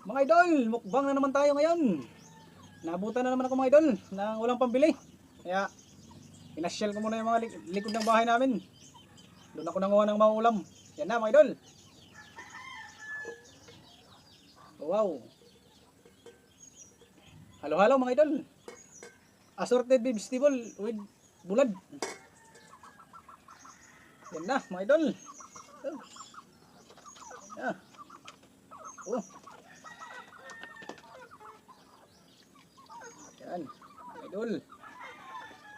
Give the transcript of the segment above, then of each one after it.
Mga idol, mukbang na naman tayo ngayon. Nabutan na naman ako mga idol ng walang pambili. Kaya inasyal ko muna yung mga likod ng bahay namin. Doon ako nanguha ng mga ulam. Yan na mga idol. Wow. Halo-halo mga idol. Assorted vegetable with bulad. Yan na mga idol. Yan. Oh. Yan, mga idol.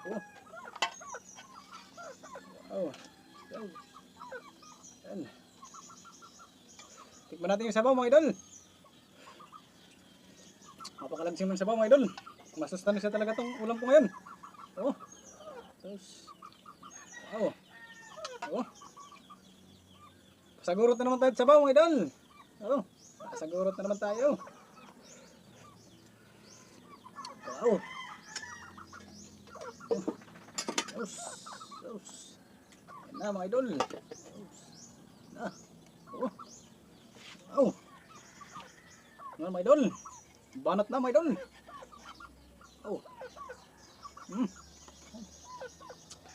Oh. Wow. Yan. Yan. Tikman natin yung sabaw mga idol. Napakalansing ng sabaw mga idol. Masustansya talaga tong ulam ko ngayon. Oh. Tapos. Wow. Oh. Pasagurot na naman tayo sa sabaw mga idol. Oh. Pasagurot na naman tayo. Wow. Yes. Yes. Yan na mga idol. Yes. Na. Oh. Wow. Yan mga idol. Banat na mga idol. Oh.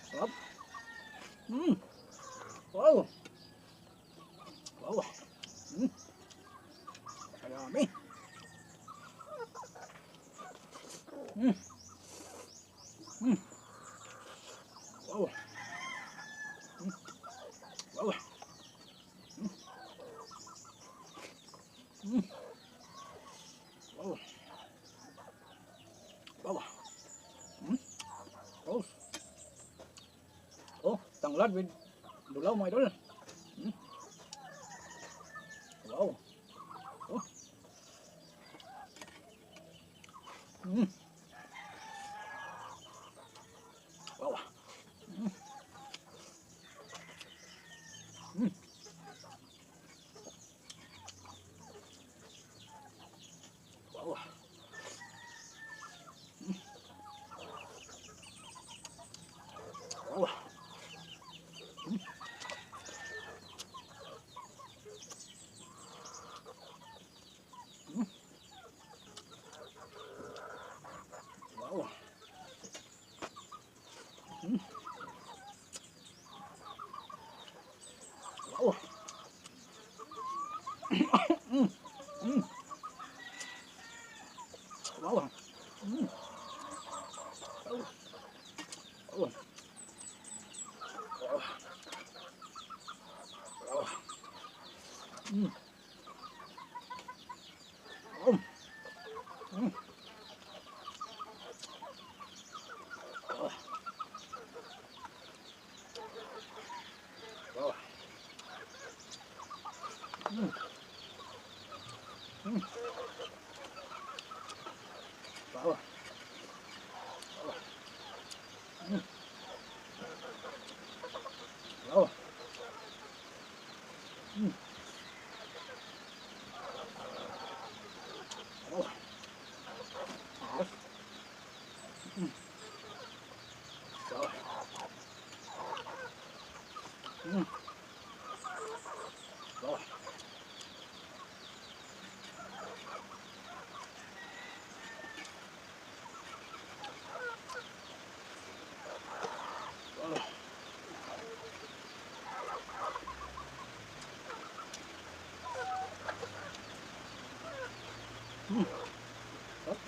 Sarap. Wow. Wow. Marami. Wow. Wow. Wow. Wow. Oh. Oh, tanglad with dulaw mga idol. Wow. Oh. Wow. Wow. Wow. Wow. Wow. Wow. Oh. Oh. Oh. Wow. Wow. Wow. Wow. Wow. Wow.